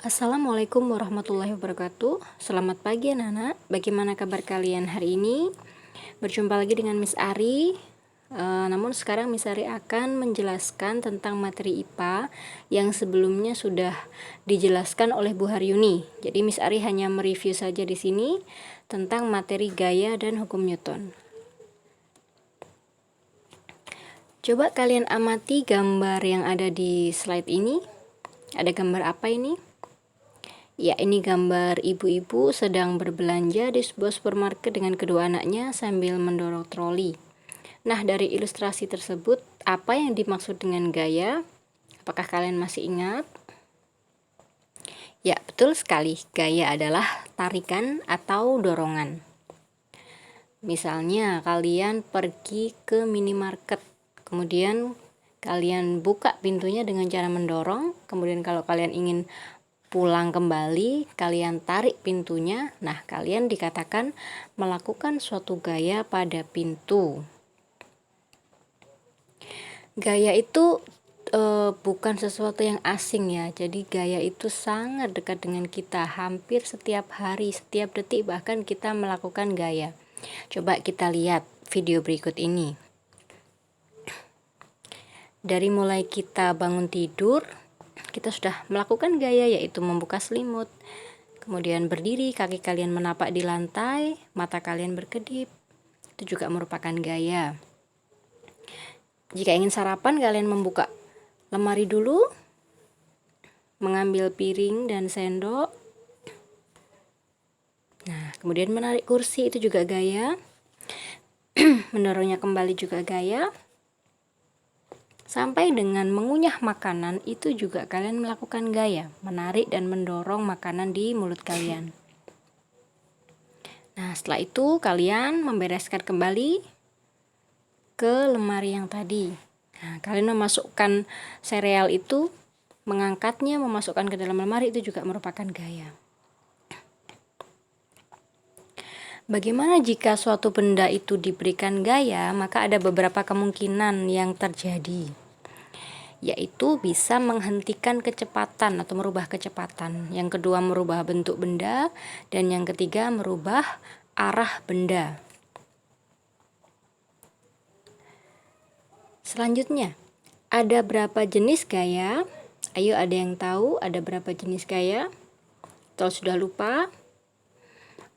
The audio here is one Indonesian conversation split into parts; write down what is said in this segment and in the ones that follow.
Assalamualaikum warahmatullahi wabarakatuh. Selamat pagi anak-anak. Bagaimana kabar kalian hari ini? Berjumpa lagi dengan Miss Ari. Namun sekarang Miss Ari akan menjelaskan tentang materi IPA yang sebelumnya sudah dijelaskan oleh Bu Haryuni. Jadi Miss Ari hanya mereview saja di sini tentang materi gaya dan hukum Newton. Coba kalian amati gambar yang ada di slide ini. Ada gambar apa ini? Ya, ini gambar ibu-ibu sedang berbelanja di sebuah supermarket dengan kedua anaknya sambil mendorong troli. Nah, dari ilustrasi tersebut, apa yang dimaksud dengan gaya? Apakah kalian masih ingat? Ya, betul sekali. Gaya adalah tarikan atau dorongan. Misalnya, kalian pergi ke minimarket, kemudian kalian buka pintunya dengan cara mendorong, kemudian kalau kalian ingin pulang kembali, kalian tarik pintunya. Nah, kalian dikatakan melakukan suatu gaya pada pintu. Gaya itu bukan sesuatu yang asing ya. Jadi gaya itu sangat dekat dengan kita. Hampir setiap hari, setiap detik bahkan kita melakukan gaya. Coba kita lihat video berikut ini. Dari mulai kita bangun tidur, kita sudah melakukan gaya, yaitu membuka selimut, kemudian berdiri, kaki kalian menapak di lantai, mata kalian berkedip. Itu juga merupakan gaya. Jika ingin sarapan, kalian membuka lemari dulu, mengambil piring dan sendok. Nah, kemudian menarik kursi, itu juga gaya. Mendorongnya kembali juga gaya. Sampai dengan mengunyah makanan, itu juga kalian melakukan gaya, menarik dan mendorong makanan di mulut kalian. Nah, setelah itu kalian membereskan kembali ke lemari yang tadi. Nah, kalian memasukkan sereal itu, mengangkatnya, memasukkan ke dalam lemari, itu juga merupakan gaya. Bagaimana jika suatu benda itu diberikan gaya, maka ada beberapa kemungkinan yang terjadi, yaitu bisa menghentikan kecepatan atau merubah kecepatan. Yang kedua, merubah bentuk benda, dan yang ketiga, merubah arah benda. Selanjutnya, ada berapa jenis gaya? Ayo, ada yang tahu ada berapa jenis gaya? Atau sudah lupa?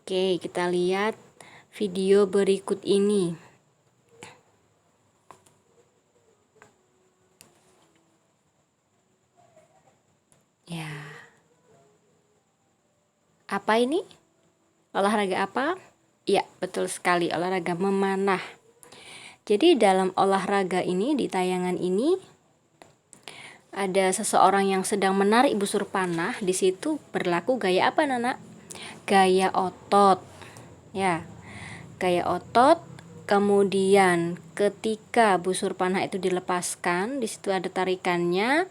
Oke, kita lihat video berikut ini. Ya. Apa ini? Olahraga apa? Ya, betul sekali, olahraga memanah. Jadi dalam olahraga ini, di tayangan ini, ada seseorang yang sedang menarik busur panah. Di situ berlaku gaya apa, Nana? Gaya otot. Ya, gaya otot. Kemudian ketika busur panah itu dilepaskan, di situ ada tarikannya.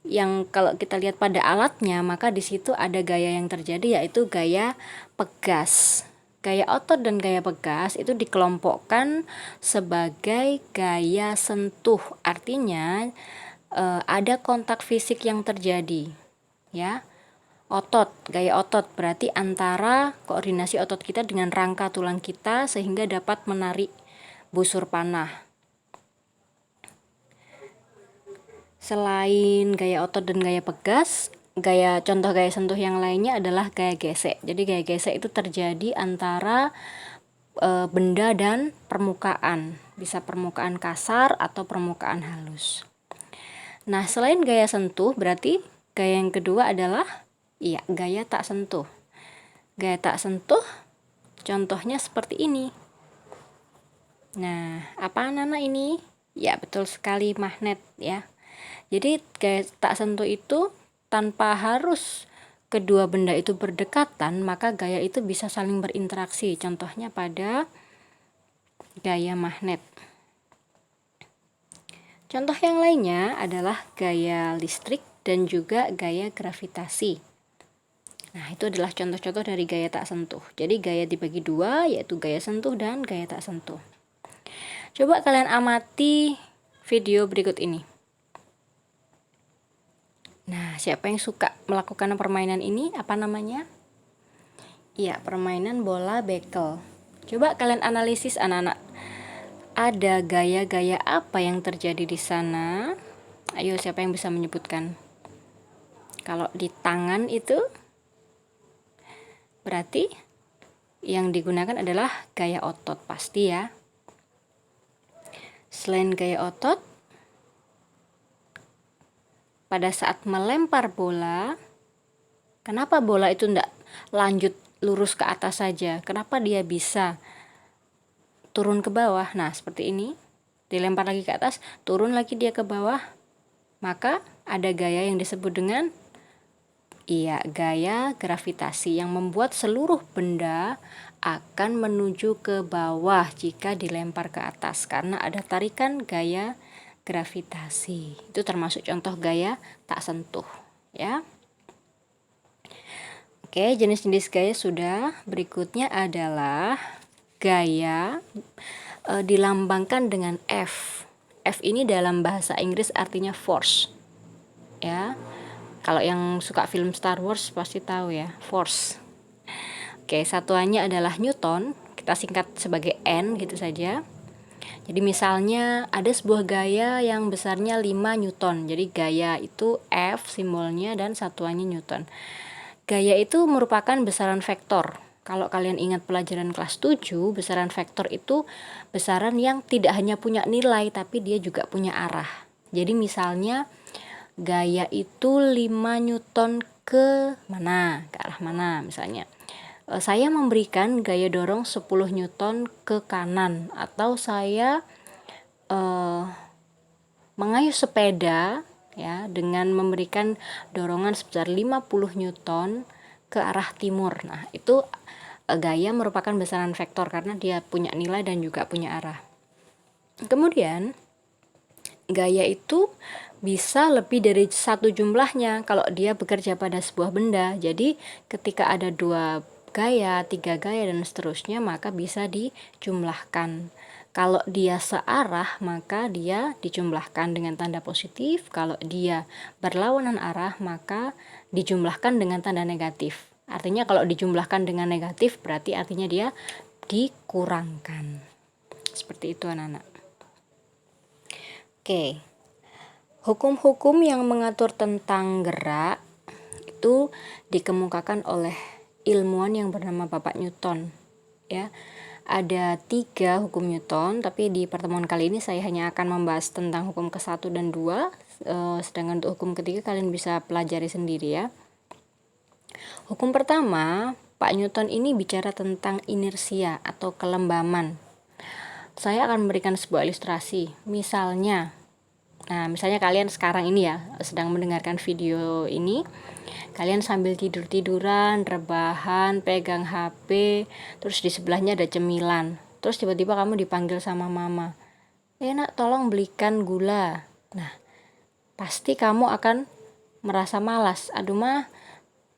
Yang kalau kita lihat pada alatnya, maka di situ ada gaya yang terjadi, yaitu gaya pegas. Gaya otot dan gaya pegas itu dikelompokkan sebagai gaya sentuh. Artinya ada kontak fisik yang terjadi, ya. Otot, gaya otot berarti antara koordinasi otot kita dengan rangka tulang kita sehingga dapat menarik busur panah. Selain gaya otot dan gaya pegas, contoh gaya sentuh yang lainnya adalah gaya gesek. Jadi gaya gesek itu terjadi antara benda dan permukaan. Bisa permukaan kasar atau permukaan halus. Nah, selain gaya sentuh, berarti gaya yang kedua adalah gaya tak sentuh. Gaya tak sentuh contohnya seperti ini. Nah, apa Nana ini? Ya, betul sekali, magnet ya. Jadi gaya tak sentuh itu tanpa harus kedua benda itu berdekatan, maka gaya itu bisa saling berinteraksi. Contohnya pada gaya magnet. Contoh yang lainnya adalah gaya listrik dan juga gaya gravitasi. Nah, itu adalah contoh-contoh dari gaya tak sentuh. Jadi gaya dibagi dua, yaitu gaya sentuh dan gaya tak sentuh. Coba kalian amati video berikut ini. Nah, siapa yang suka melakukan permainan ini? Apa namanya? Iya, permainan bola bekel. Coba kalian analisis anak-anak. Ada gaya-gaya apa yang terjadi di sana? Ayo, siapa yang bisa menyebutkan? Kalau di tangan itu berarti yang digunakan adalah gaya otot, pasti ya. Selain gaya otot, pada saat melempar bola, kenapa bola itu tidak lanjut lurus ke atas saja? Kenapa dia bisa turun ke bawah? Nah, seperti ini. Dilempar lagi ke atas, turun lagi dia ke bawah. Maka ada gaya yang disebut dengan gaya gravitasi yang membuat seluruh benda akan menuju ke bawah jika dilempar ke atas karena ada tarikan gaya gravitasi. Itu termasuk contoh gaya tak sentuh, ya. Oke, jenis-jenis gaya sudah. Berikutnya adalah gaya dilambangkan dengan F. F ini dalam bahasa Inggris artinya force. Ya. Kalau yang suka film Star Wars pasti tahu ya, force. Oke, satuannya adalah Newton. Kita singkat sebagai N gitu saja. Jadi misalnya ada sebuah gaya yang besarnya 5 Newton. Jadi gaya itu F simbolnya dan satuannya Newton. Gaya itu merupakan besaran vektor. Kalau kalian ingat pelajaran kelas 7, besaran vektor itu besaran yang tidak hanya punya nilai tapi dia juga punya arah. Jadi misalnya gaya itu 5 Newton ke mana? Ke arah mana misalnya? Saya memberikan gaya dorong 10 Newton ke kanan, atau saya mengayuh sepeda ya dengan memberikan dorongan sebesar 50 Newton ke arah timur. Nah, itu gaya merupakan besaran vektor karena dia punya nilai dan juga punya arah. Kemudian gaya itu bisa lebih dari satu jumlahnya kalau dia bekerja pada sebuah benda. Jadi ketika ada 2 gaya, 3 gaya dan seterusnya, maka bisa dijumlahkan. Kalau dia searah, maka dia dijumlahkan dengan tanda positif. Kalau dia berlawanan arah, maka dijumlahkan dengan tanda negatif. Artinya kalau dijumlahkan dengan negatif, berarti artinya dia dikurangkan. Seperti itu anak-anak. Oke. Hukum-hukum yang mengatur tentang gerak itu dikemukakan oleh ilmuwan yang bernama Bapak Newton. Ya, ada 3 hukum Newton, tapi di pertemuan kali ini saya hanya akan membahas tentang hukum ke-1 dan 2, sedangkan untuk hukum ketiga kalian bisa pelajari sendiri ya. Hukum pertama, Pak Newton ini bicara tentang inersia atau kelembaman. Saya akan memberikan sebuah ilustrasi. Misalnya kalian sekarang ini ya sedang mendengarkan video ini, kalian sambil tidur-tiduran, rebahan, pegang HP, terus di sebelahnya ada cemilan. Terus tiba-tiba kamu dipanggil sama mama. Nak, tolong belikan gula. Nah, pasti kamu akan merasa malas. Aduh mah,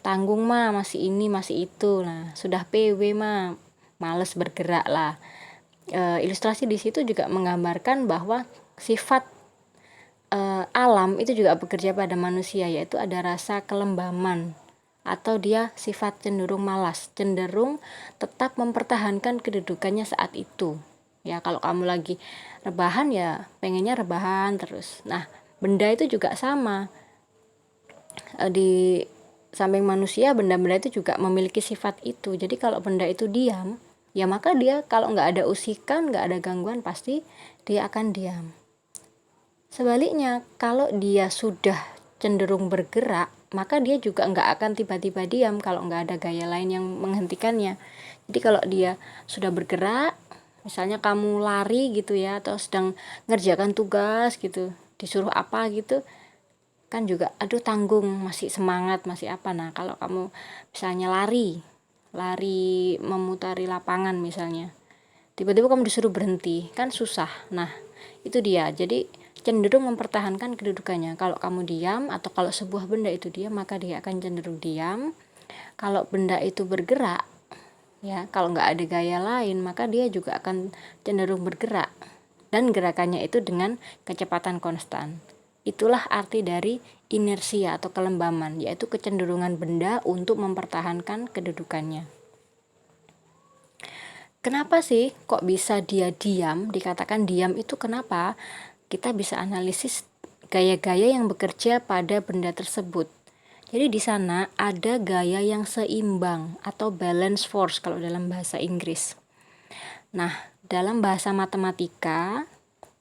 tanggung mah, masih ini, masih itu. Nah, sudah PW mah, males bergerak lah. Ilustrasi di situ juga menggambarkan bahwa sifat alam itu juga bekerja pada manusia, yaitu ada rasa kelembaman atau dia sifat cenderung malas, cenderung tetap mempertahankan kedudukannya saat itu. Ya, kalau kamu lagi rebahan ya pengennya rebahan terus. Nah, benda itu juga sama. Di samping manusia, benda-benda itu juga memiliki sifat itu. Jadi kalau benda itu diam, ya maka dia kalau nggak ada usikan, nggak ada gangguan, pasti dia akan diam. Sebaliknya, kalau dia sudah cenderung bergerak, maka dia juga nggak akan tiba-tiba diam kalau nggak ada gaya lain yang menghentikannya. Jadi kalau dia sudah bergerak, misalnya kamu lari gitu ya, atau sedang ngerjakan tugas gitu, disuruh apa gitu, kan juga aduh tanggung, masih semangat, masih apa. Nah, kalau kamu misalnya lari memutari lapangan misalnya, tiba-tiba kamu disuruh berhenti, kan susah. Nah, itu dia. Jadi cenderung mempertahankan kedudukannya. Kalau kamu diam atau kalau sebuah benda itu diam, maka dia akan cenderung diam. Kalau benda itu bergerak, ya kalau nggak ada gaya lain, maka dia juga akan cenderung bergerak, dan gerakannya itu dengan kecepatan konstan. Itulah arti dari inersia atau kelembaman, yaitu kecenderungan benda untuk mempertahankan kedudukannya. Kenapa sih kok bisa dia diam? Dikatakan diam itu kenapa? Kita bisa analisis gaya-gaya yang bekerja pada benda tersebut. Jadi di sana ada gaya yang seimbang atau balance force kalau dalam bahasa Inggris. Nah, dalam bahasa matematika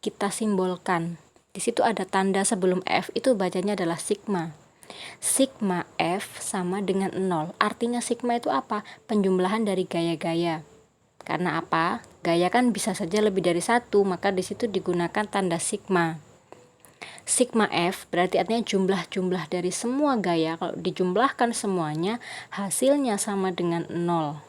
kita simbolkan. Di situ ada tanda sebelum F, itu bacanya adalah sigma. Sigma F sama dengan 0. Artinya sigma itu apa? Penjumlahan dari gaya-gaya. Karena apa? Gaya kan bisa saja lebih dari satu, maka di situ digunakan tanda sigma. Sigma F berarti artinya jumlah-jumlah dari semua gaya. Kalau dijumlahkan semuanya, hasilnya sama dengan 0.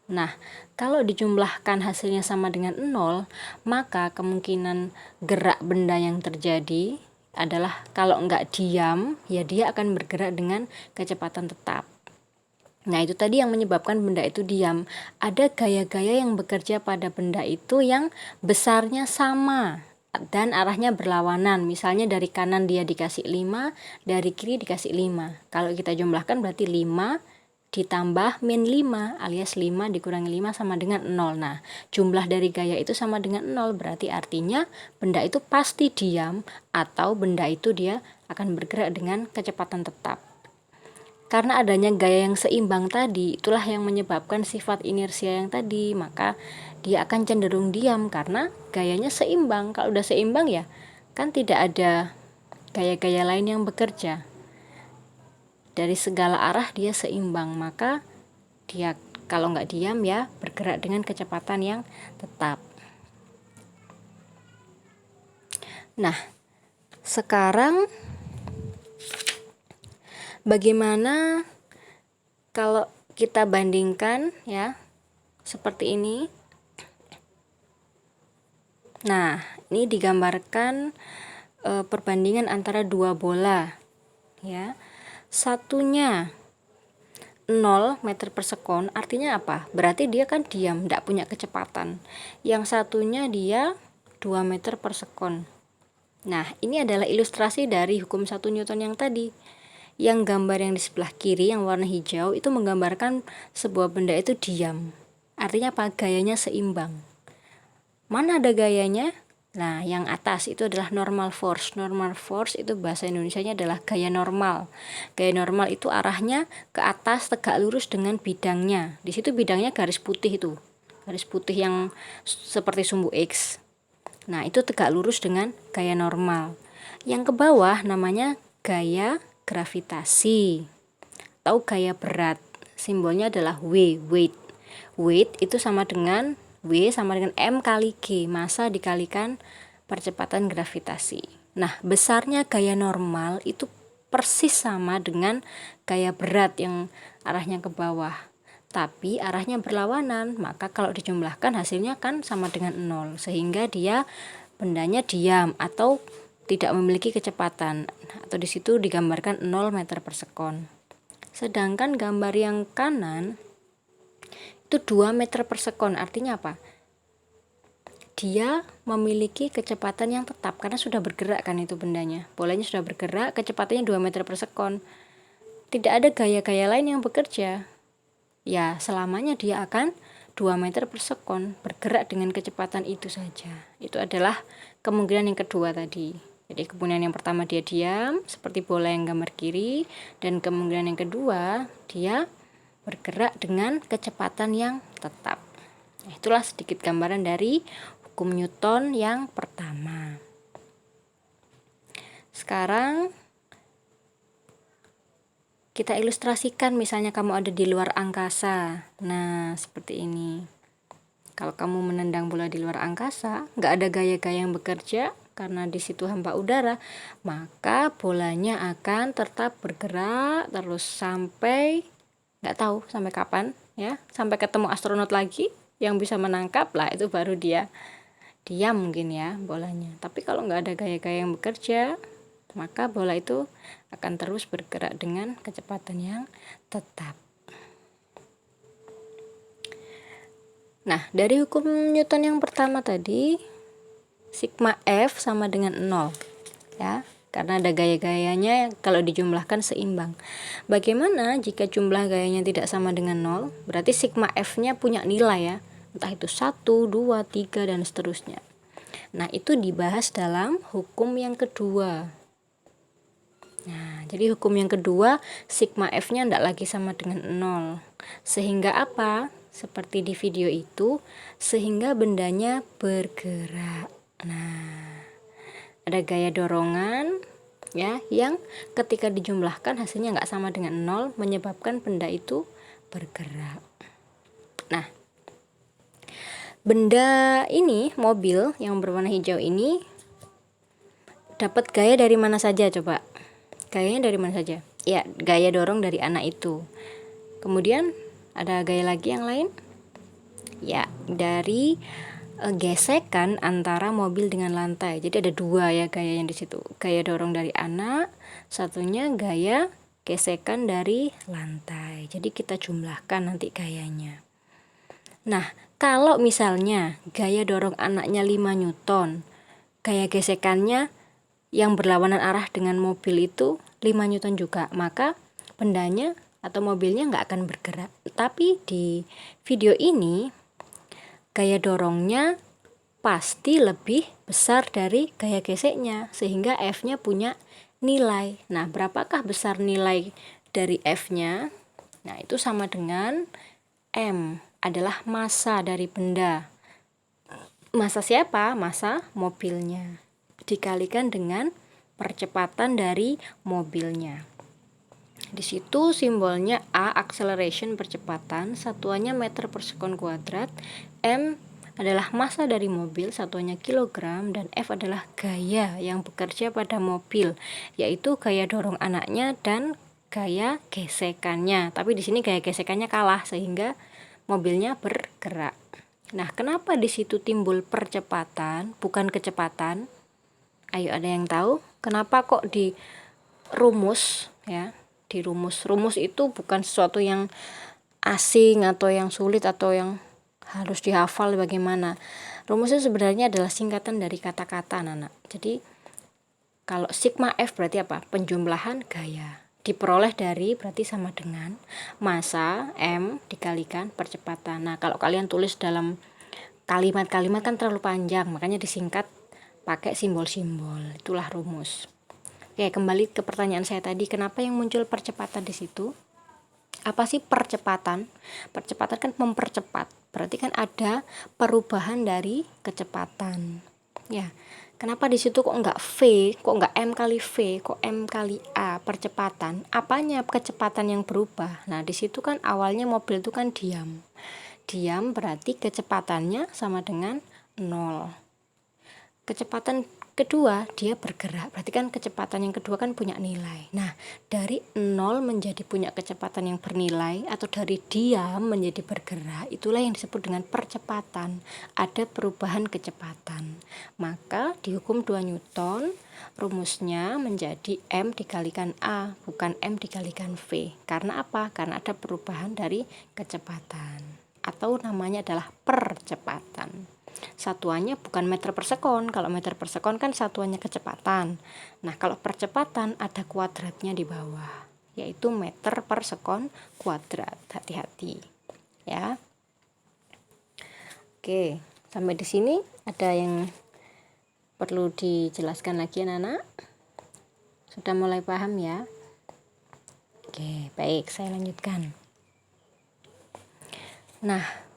Nah, kalau dijumlahkan hasilnya sama dengan 0, maka kemungkinan gerak benda yang terjadi adalah kalau nggak diam, ya dia akan bergerak dengan kecepatan tetap. Nah, itu tadi yang menyebabkan benda itu diam. Ada gaya-gaya yang bekerja pada benda itu yang besarnya sama dan arahnya berlawanan. Misalnya dari kanan dia dikasih 5, dari kiri dikasih 5. Kalau kita jumlahkan berarti 5 ditambah min 5 alias 5 dikurangi 5 sama dengan 0. Nah, jumlah dari gaya itu sama dengan 0, berarti artinya benda itu pasti diam atau benda itu dia akan bergerak dengan kecepatan tetap. Karena adanya gaya yang seimbang tadi, itulah yang menyebabkan sifat inersia yang tadi, maka dia akan cenderung diam karena gayanya seimbang. Kalau udah seimbang ya, kan tidak ada gaya-gaya lain yang bekerja. Dari segala arah dia seimbang, maka dia kalau nggak diam ya bergerak dengan kecepatan yang tetap. Nah, sekarang bagaimana kalau kita bandingkan ya seperti ini. Nah, ini digambarkan perbandingan antara dua bola ya. Satunya 0 meter per sekon, artinya apa? Berarti dia kan diam, tidak punya kecepatan. Yang satunya dia 2 meter per sekon. Nah, ini adalah ilustrasi dari hukum 1 Newton yang tadi. Yang gambar yang di sebelah kiri yang warna hijau itu menggambarkan sebuah benda itu diam. Artinya apa? Gayanya seimbang. Mana ada gayanya? Nah, yang atas itu adalah normal force. Normal force itu bahasa Indonesianya adalah gaya normal. Gaya normal itu arahnya ke atas tegak lurus dengan bidangnya. Di situ bidangnya garis putih itu. Garis putih yang seperti sumbu X. Nah, itu tegak lurus dengan gaya normal. Yang ke bawah namanya gaya gravitasi atau gaya berat. Simbolnya adalah W, weight. Weight itu sama dengan W sama dengan M kali G, massa dikalikan percepatan gravitasi. Nah, besarnya gaya normal itu persis sama dengan gaya berat yang arahnya ke bawah. Tapi arahnya berlawanan, maka kalau dijumlahkan hasilnya kan sama dengan 0, sehingga dia bendanya diam atau tidak memiliki kecepatan, atau di situ digambarkan 0 meter per sekon. Sedangkan gambar yang kanan itu 2 meter per sekon, artinya apa? Dia memiliki kecepatan yang tetap karena sudah bergerak kan itu bendanya. Bolanya sudah bergerak, kecepatannya 2 meter per sekon. Tidak ada gaya-gaya lain yang bekerja. Ya, selamanya dia akan 2 meter per sekon bergerak dengan kecepatan itu saja. Itu adalah kemungkinan yang kedua tadi. Jadi kemungkinan yang pertama dia diam seperti bola yang gambar kiri, dan kemungkinan yang kedua dia bergerak dengan kecepatan yang tetap. Nah, itulah sedikit gambaran dari hukum Newton yang pertama. Sekarang kita ilustrasikan, misalnya kamu ada di luar angkasa. Nah, seperti ini. Kalau kamu menendang bola di luar angkasa, nggak ada gaya-gaya yang bekerja karena di situ hampa udara, maka bolanya akan tetap bergerak terus sampai nggak tahu sampai kapan ya, sampai ketemu astronot lagi yang bisa menangkap lah, itu baru dia diam mungkin ya bolanya. Tapi kalau nggak ada gaya-gaya yang bekerja, maka bola itu akan terus bergerak dengan kecepatan yang tetap. Nah, dari hukum Newton yang pertama tadi, sigma F sama dengan 0 ya. karena ada gaya-gayanya kalau dijumlahkan seimbang. Bagaimana jika jumlah gayanya tidak sama dengan 0? Berarti sigma F-nya punya nilai ya, entah itu 1, 2, 3, dan seterusnya. Nah, itu dibahas dalam hukum yang kedua. Nah, jadi hukum yang kedua, sigma F-nya tidak lagi sama dengan 0. Sehingga apa? Seperti di video itu, sehingga bendanya bergerak. Nah, ada gaya dorongan ya, yang ketika dijumlahkan hasilnya nggak sama dengan 0, menyebabkan benda itu bergerak. Nah, benda ini, mobil yang berwarna hijau ini, dapat gaya dari mana saja coba? Gayanya dari mana saja? Ya, gaya dorong dari anak itu. Kemudian ada gaya lagi yang lain? Ya, dari gesekan antara mobil dengan lantai. Jadi ada dua ya gaya yang di situ. Gaya dorong dari anak, satunya gaya gesekan dari lantai. Jadi kita jumlahkan nanti gayanya. Nah, kalau misalnya gaya dorong anaknya 5 Newton, gaya gesekannya yang berlawanan arah dengan mobil itu 5 Newton juga, maka bendanya atau mobilnya nggak akan bergerak. Tapi di video ini gaya dorongnya pasti lebih besar dari gaya geseknya, sehingga F-nya punya nilai. Nah, berapakah besar nilai dari F-nya? Nah, itu sama dengan M adalah massa dari benda. Massa siapa? Massa mobilnya dikalikan dengan percepatan dari mobilnya. Di situ simbolnya A acceleration percepatan, satuannya meter per sekon kuadrat, M adalah massa dari mobil, satuannya kilogram, dan F adalah gaya yang bekerja pada mobil, yaitu gaya dorong anaknya dan gaya gesekannya. Tapi di sini gaya gesekannya kalah sehingga mobilnya bergerak. Nah, kenapa di situ timbul percepatan bukan kecepatan? Ayo, ada yang tahu? Kenapa kok di rumus ya? Di rumus itu bukan sesuatu yang asing atau yang sulit atau yang harus dihafal bagaimana. Rumusnya sebenarnya adalah singkatan dari kata-kata, anak-anak. Jadi kalau sigma F berarti apa? Penjumlahan gaya. Diperoleh dari berarti sama dengan massa M dikalikan percepatan. Nah, kalau kalian tulis dalam kalimat-kalimat kan terlalu panjang, makanya disingkat pakai simbol-simbol. Itulah rumus. Oke, kembali ke pertanyaan saya tadi, kenapa yang muncul percepatan di situ? Apa sih percepatan? Percepatan kan mempercepat, berarti kan ada perubahan dari kecepatan. Ya, kenapa di situ kok enggak V, kok enggak M kali V, kok M kali A percepatan? Apanya kecepatan yang berubah? Nah, di situ kan awalnya mobil itu kan diam. Diam berarti kecepatannya sama dengan 0. Kecepatan kedua dia bergerak, berarti kan kecepatan yang kedua kan punya nilai. Nah, dari 0 menjadi punya kecepatan yang bernilai atau dari diam menjadi bergerak, itulah yang disebut dengan percepatan. Ada perubahan kecepatan. Maka di hukum 2 Newton rumusnya menjadi M dikalikan A, bukan M dikalikan V. Karena apa? Karena ada perubahan dari kecepatan, atau namanya adalah percepatan. Satuannya bukan meter per sekon. Kalau meter per sekon kan satuannya kecepatan. Nah, kalau percepatan ada kuadratnya di bawah, yaitu meter per sekon kuadrat. Hati-hati ya. Oke, sampai di sini ada yang perlu dijelaskan lagi, anak-anak? Sudah mulai paham ya? Oke, baik, saya lanjutkan. Nah,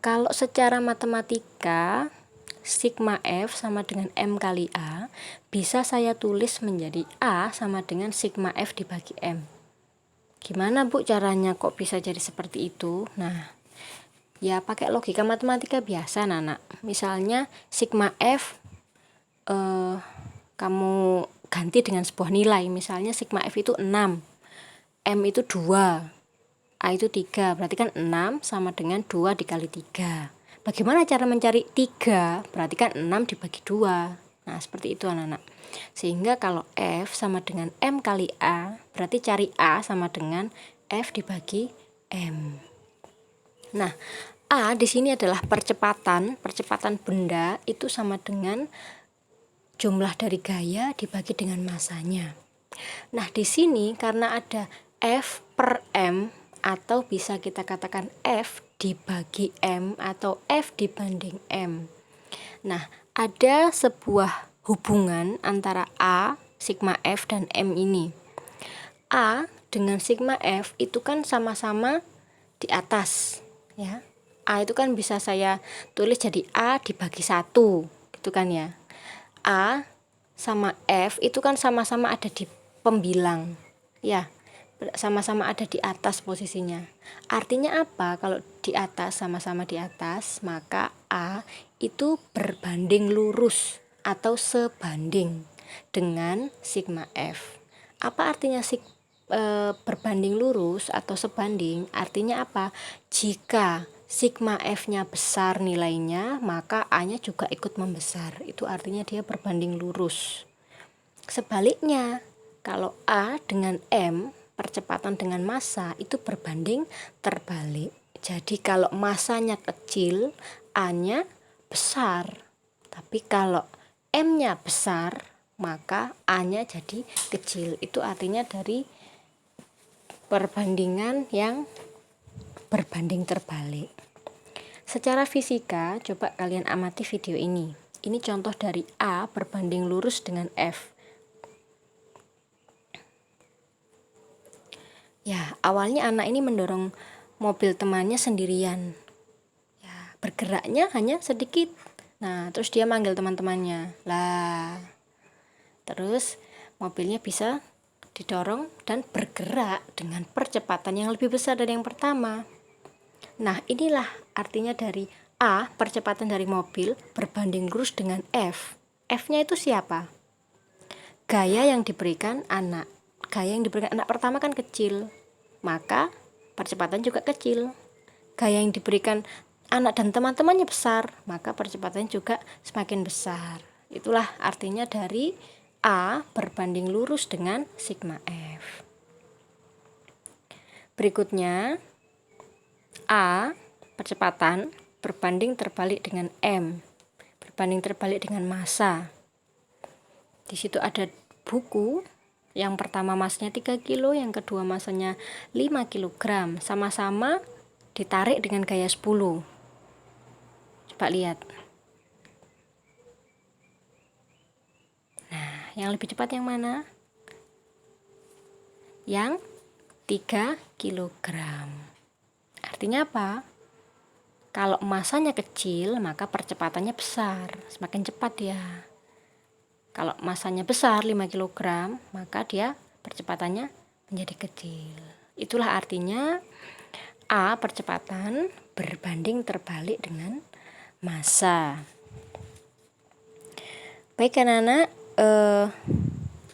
kalau secara matematika, sigma F sama dengan M kali A, bisa saya tulis menjadi A sama dengan sigma F dibagi M. Gimana, Bu, caranya kok bisa jadi seperti itu? Nah, ya pakai logika matematika biasa, anak. Misalnya sigma F kamu ganti dengan sebuah nilai. Misalnya sigma F itu 6, M itu 2, A itu 3, berarti kan 6 sama dengan 2 dikali 3. Bagaimana cara mencari 3? Berarti kan 6 dibagi 2. Nah, seperti itu, anak-anak. Sehingga kalau F sama dengan M kali A, berarti cari A sama dengan F dibagi M. Nah, A di sini adalah percepatan benda itu sama dengan jumlah dari gaya dibagi dengan massanya. Nah, di sini karena ada F per M, atau bisa kita katakan F dibagi M atau F dibanding M. Nah, ada sebuah hubungan antara A, sigma F, dan M ini. A dengan sigma F itu kan sama-sama di atas, ya. A itu kan bisa saya tulis jadi A dibagi 1, gitu kan ya. A sama F itu kan sama-sama ada di pembilang, ya, sama-sama ada di atas posisinya. Artinya apa? Kalau di atas, sama-sama di atas, maka A itu berbanding lurus atau sebanding dengan sigma F. Apa artinya berbanding lurus atau sebanding? Artinya apa? Jika sigma F-nya besar nilainya, maka A-nya juga ikut membesar. Itu artinya dia berbanding lurus. Sebaliknya, kalau A dengan M, percepatan dengan massa, itu berbanding terbalik. Jadi kalau massanya kecil, A-nya besar. Tapi kalau M-nya besar, maka A-nya jadi kecil. Itu artinya dari perbandingan yang berbanding terbalik. Secara fisika, coba kalian amati video ini. Ini contoh dari A berbanding lurus dengan F. Ya, awalnya anak ini mendorong mobil temannya sendirian. Ya, bergeraknya hanya sedikit. Nah, terus dia manggil teman-temannya. Lah, terus mobilnya bisa didorong dan bergerak dengan percepatan yang lebih besar dari yang pertama. Nah, inilah artinya dari A, percepatan dari mobil berbanding lurus dengan F. F-nya itu siapa? Gaya yang diberikan anak. Gaya yang diberikan anak pertama kan kecil, maka percepatan juga kecil. Gaya yang diberikan anak dan teman-temannya besar, maka percepatan juga semakin besar. Itulah artinya dari A berbanding lurus dengan sigma F. Berikutnya, A percepatan berbanding terbalik dengan M, berbanding terbalik dengan massa. Di situ ada buku. Yang pertama massanya 3 kilo, yang kedua massanya 5 kg. Sama-sama ditarik dengan gaya 10. Coba lihat. Nah, yang lebih cepat yang mana? Yang 3 kg. Artinya apa? Kalau massanya kecil, maka percepatannya besar, semakin cepat ya. Kalau massanya besar 5 kg, maka dia percepatannya menjadi kecil. Itulah artinya A percepatan berbanding terbalik dengan massa. Baik anak-anak,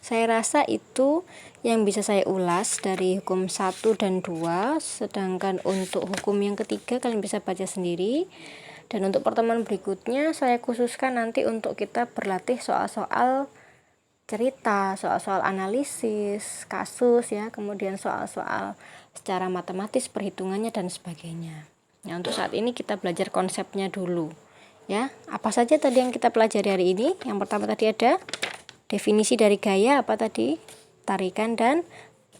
saya rasa itu yang bisa saya ulas dari hukum 1 dan 2. Sedangkan untuk hukum yang ketiga kalian bisa baca sendiri. Dan untuk pertemuan berikutnya saya khususkan nanti untuk kita berlatih soal-soal cerita, soal-soal analisis, kasus ya, kemudian soal-soal secara matematis, perhitungannya dan sebagainya. Nah, untuk saat ini kita belajar konsepnya dulu. Ya, apa saja tadi yang kita pelajari hari ini? Yang pertama tadi ada definisi dari gaya, apa tadi? Tarikan dan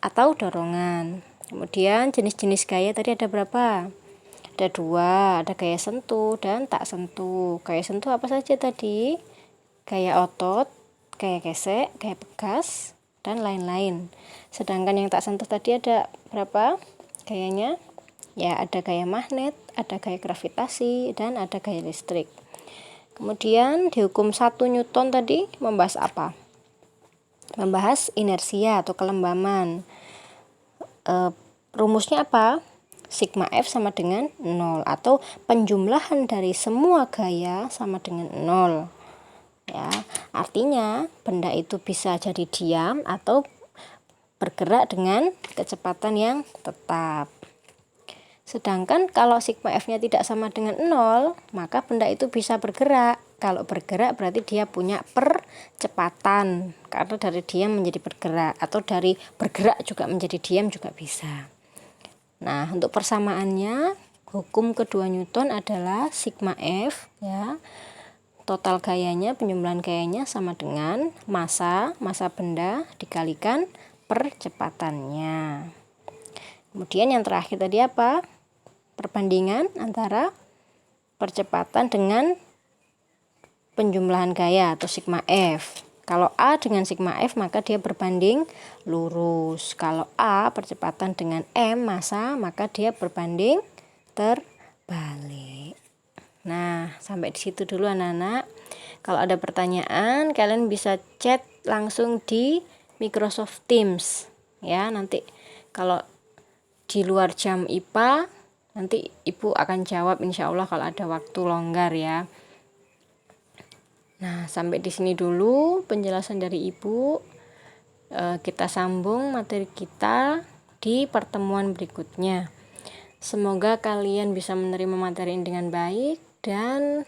atau dorongan. Kemudian jenis-jenis gaya tadi ada berapa? Ada 2, ada gaya sentuh dan tak sentuh. Gaya sentuh apa saja tadi? Gaya otot, gaya gesek, gaya pegas, dan lain-lain. Sedangkan yang tak sentuh tadi ada berapa gayanya? Ya, ada gaya magnet, ada gaya gravitasi, dan ada gaya listrik. Kemudian di hukum 1 Newton tadi membahas apa? Membahas inersia atau kelembaman. Rumusnya apa? Sigma F sama dengan 0, atau penjumlahan dari semua gaya sama dengan 0. Ya, artinya benda itu bisa jadi diam atau bergerak dengan kecepatan yang tetap. Sedangkan kalau sigma F-nya tidak sama dengan 0, maka benda itu bisa bergerak. Kalau bergerak berarti dia punya percepatan, karena dari diam menjadi bergerak, atau dari bergerak juga menjadi diam juga bisa. Nah, untuk persamaannya, hukum kedua Newton adalah sigma F ya total gayanya, penjumlahan gayanya sama dengan massa benda dikalikan percepatannya. Kemudian yang terakhir tadi apa? Perbandingan antara percepatan dengan penjumlahan gaya atau sigma F. Kalau A dengan sigma F maka dia berbanding lurus. Kalau A percepatan dengan M massa maka dia berbanding terbalik. Nah, sampai di situ dulu anak-anak. Kalau ada pertanyaan, kalian bisa chat langsung di Microsoft Teams. Ya, nanti kalau di luar jam IPA, nanti Ibu akan jawab insya Allah kalau ada waktu longgar ya. Nah, sampai di sini dulu penjelasan dari Ibu. Kita sambung materi kita di pertemuan berikutnya. Semoga kalian bisa menerima materi ini dengan baik dan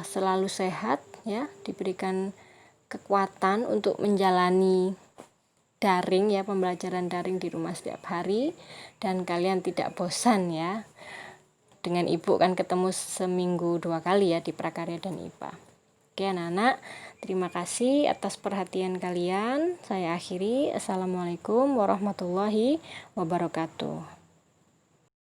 selalu sehat ya, diberikan kekuatan untuk menjalani daring ya, pembelajaran daring di rumah setiap hari, dan kalian tidak bosan ya. Dengan Ibu kan ketemu seminggu 2 kali ya di prakarya dan IPA. Oke anak-anak, terima kasih atas perhatian kalian. Saya akhiri. Assalamualaikum warahmatullahi wabarakatuh.